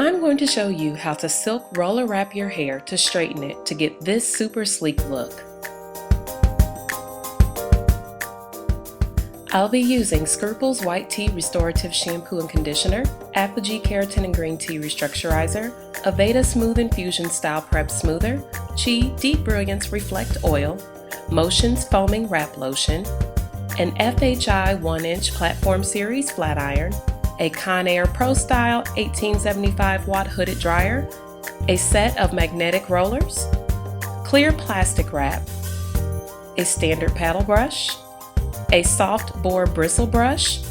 I'm going to show you how to silk roller wrap your hair to straighten it to get this super sleek look. I'll be using Scruples White Tea Restorative Shampoo and Conditioner, ApHogee Keratin and Green Tea Restructurizer, Aveda Smooth Infusion Style Prep Smoother, Chi Deep Brilliance Reflect Oil, Motion's Foaming Wrap Lotion, an ApHogee 1-inch Platform Series Flat Iron, a Conair Pro Style 1875 watt hooded dryer, a set of magnetic rollers, clear plastic wrap, a standard paddle brush, a soft Boar bristle brush,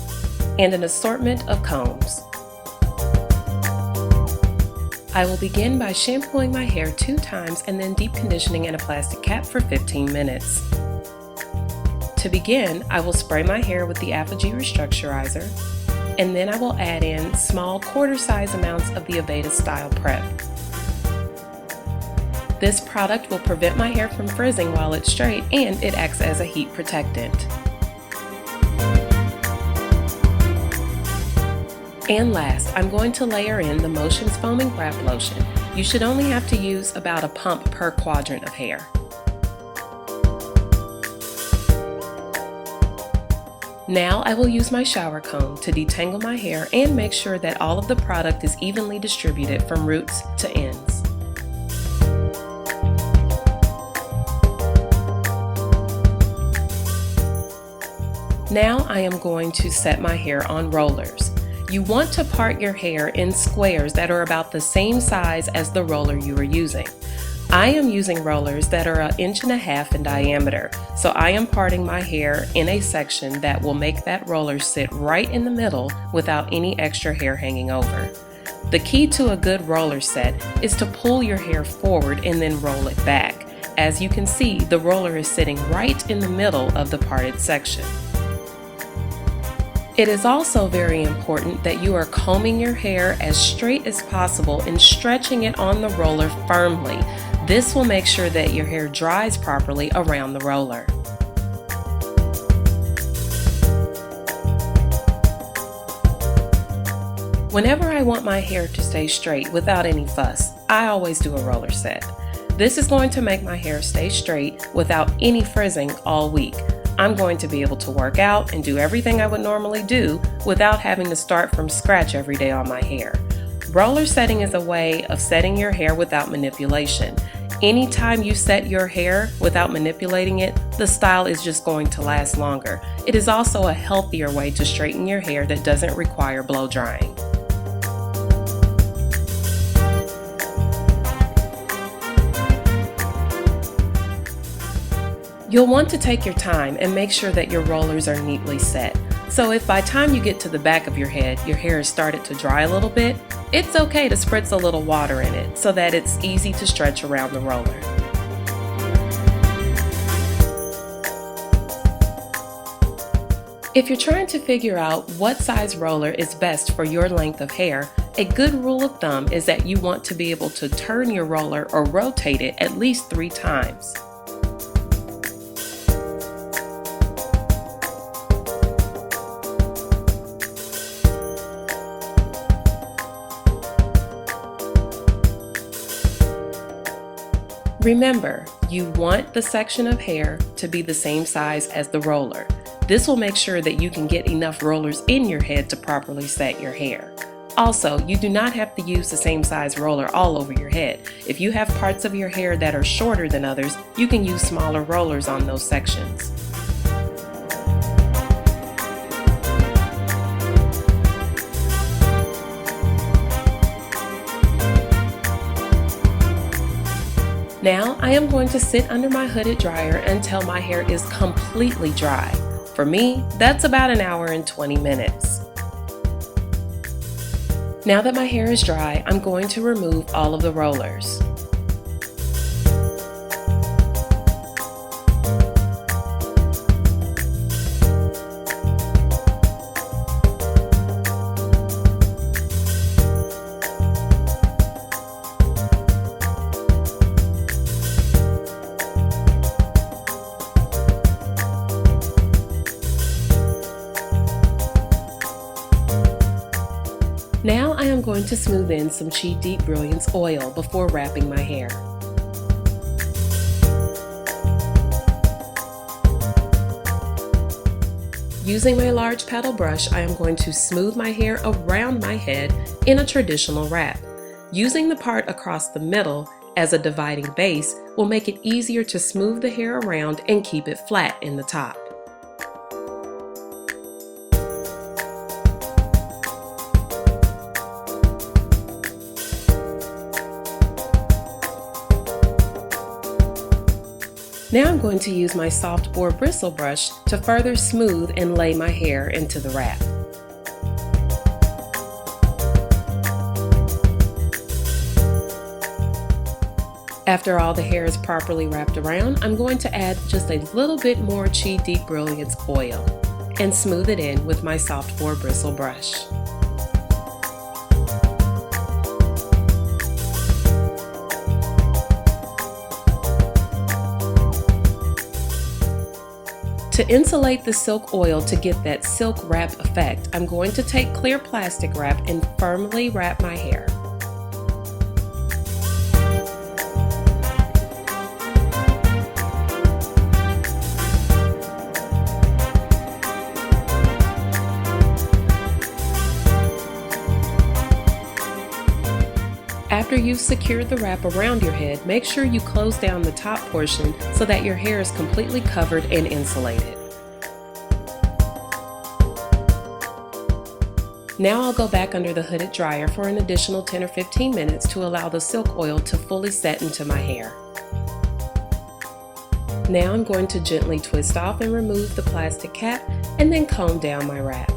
and an assortment of combs. I will begin by shampooing my hair 2 times and then deep conditioning in a plastic cap for 15 minutes. To begin, I will spray my hair with the ApHogee Restructurizer, and then I will add in small quarter-size amounts of the Aveda Style Prep. This product will prevent my hair from frizzing while it's straight, and it acts as a heat protectant. And last, I'm going to layer in the Motion's Foaming Wrap Lotion. You should only have to use about a pump per quadrant of hair. Now I will use my shower comb to detangle my hair and make sure that all of the product is evenly distributed from roots to ends. Now I am going to set my hair on rollers. You want to part your hair in squares that are about the same size as the roller you are using. I am using rollers that are 1.5 inches in diameter, so I am parting my hair in a section that will make that roller sit right in the middle without any extra hair hanging over. The key to a good roller set is to pull your hair forward and then roll it back. As you can see, the roller is sitting right in the middle of the parted section. It is also very important that you are combing your hair as straight as possible and stretching it on the roller firmly. This will make sure that your hair dries properly around the roller. Whenever I want my hair to stay straight without any fuss, I always do a roller set. This is going to make my hair stay straight without any frizzing all week. I'm going to be able to work out and do everything I would normally do without having to start from scratch every day on my hair. Roller setting is a way of setting your hair without manipulation. Anytime you set your hair without manipulating it, the style is just going to last longer. It is also a healthier way to straighten your hair that doesn't require blow drying. You'll want to take your time and make sure that your rollers are neatly set. So if by the time you get to the back of your head, your hair has started to dry a little bit, it's okay to spritz a little water in it so that it's easy to stretch around the roller. If you're trying to figure out what size roller is best for your length of hair, a good rule of thumb is that you want to be able to turn your roller or rotate it at least 3 times. Remember, you want the section of hair to be the same size as the roller. This will make sure that you can get enough rollers in your head to properly set your hair. Also, you do not have to use the same size roller all over your head. If you have parts of your hair that are shorter than others, you can use smaller rollers on those sections. Now I am going to sit under my hooded dryer until my hair is completely dry. For me, that's about 1 hour and 20 minutes. Now that my hair is dry, I'm going to remove all of the rollers. Now I am going to smooth in some Chi Deep Brilliance oil before wrapping my hair. Using my large paddle brush, I am going to smooth my hair around my head in a traditional wrap. Using the part across the middle as a dividing base will make it easier to smooth the hair around and keep it flat in the top. Now I'm going to use my soft Boar bristle brush to further smooth and lay my hair into the wrap. After all the hair is properly wrapped around, I'm going to add just a little bit more Chi Deep Brilliance oil and smooth it in with my soft Boar bristle brush. To insulate the silk oil to get that silk wrap effect, I'm going to take clear plastic wrap and firmly wrap my hair. After you've secured the wrap around your head, make sure you close down the top portion so that your hair is completely covered and insulated. Now I'll go back under the hooded dryer for an additional 10 or 15 minutes to allow the silk oil to fully set into my hair. Now I'm going to gently twist off and remove the plastic cap and then comb down my wrap.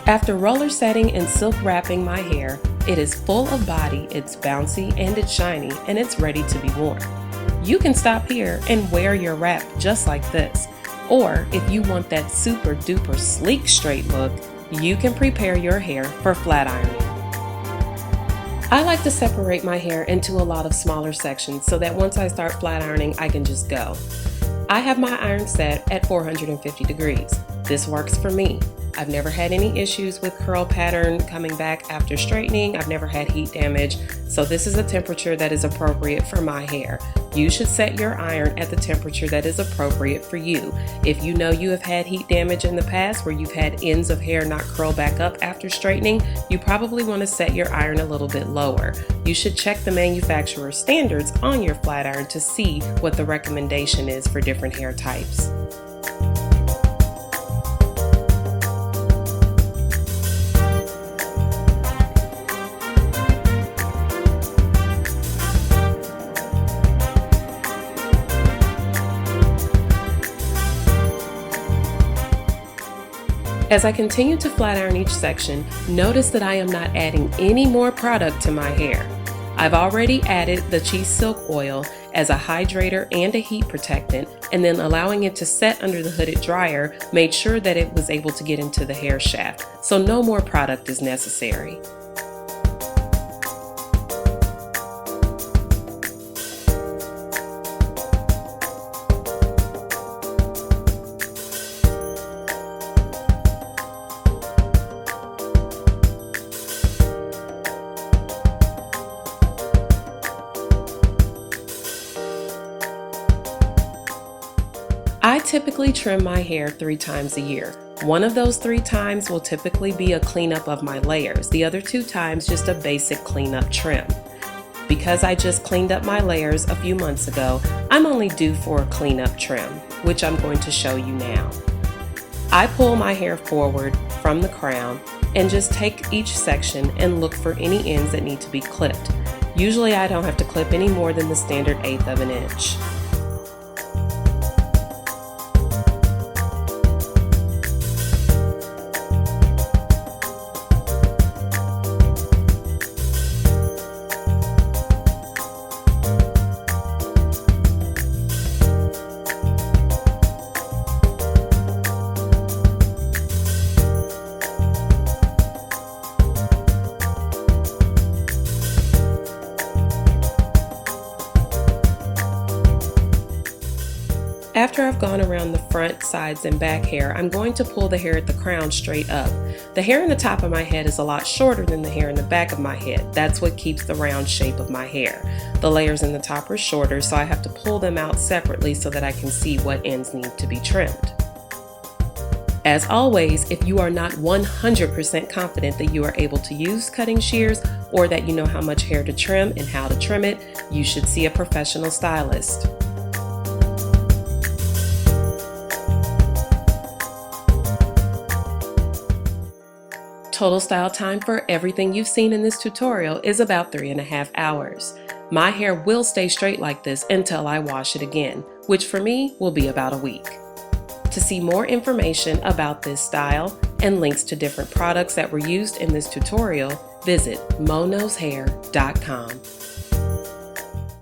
After roller setting and silk wrapping my hair, it is full of body, it's bouncy and it's shiny, and it's ready to be worn. You can stop here and wear your wrap just like this, or if you want that super duper sleek straight look, you can prepare your hair for flat ironing. I like to separate my hair into a lot of smaller sections so that once I start flat ironing, I can just go. I have my iron set at 450 degrees. This works for me. I've never had any issues with curl pattern coming back after straightening. I've never had heat damage, so this is a temperature that is appropriate for my hair. You should set your iron at the temperature that is appropriate for you. If you know you have had heat damage in the past where you've had ends of hair not curl back up after straightening, you probably want to set your iron a little bit lower. You should check the manufacturer's standards on your flat iron to see what the recommendation is for different hair types. As I continue to flat iron each section, notice that I am not adding any more product to my hair. I've already added the Chi Silk Oil as a hydrator and a heat protectant, and then allowing it to set under the hooded dryer made sure that it was able to get into the hair shaft, so no more product is necessary. I typically trim my hair 3 times a year. One of those 3 times will typically be a cleanup of my layers. The other 2 times just a basic cleanup trim. Because I just cleaned up my layers a few months ago, I'm only due for a cleanup trim, which I'm going to show you now. I pull my hair forward from the crown and just take each section and look for any ends that need to be clipped. Usually I don't have to clip any more than the standard 1/8 of an inch. After I've gone around the front, sides, and back hair, I'm going to pull the hair at the crown straight up. The hair in the top of my head is a lot shorter than the hair in the back of my head. That's what keeps the round shape of my hair. The layers in the top are shorter, so I have to pull them out separately so that I can see what ends need to be trimmed. As always, if you are not 100% confident that you are able to use cutting shears or that you know how much hair to trim and how to trim it, you should see a professional stylist. Total style time for everything you've seen in this tutorial is about 3.5 hours. My hair will stay straight like this until I wash it again, which for me will be about a week. To see more information about this style and links to different products that were used in this tutorial, visit MoKnowsHair.com.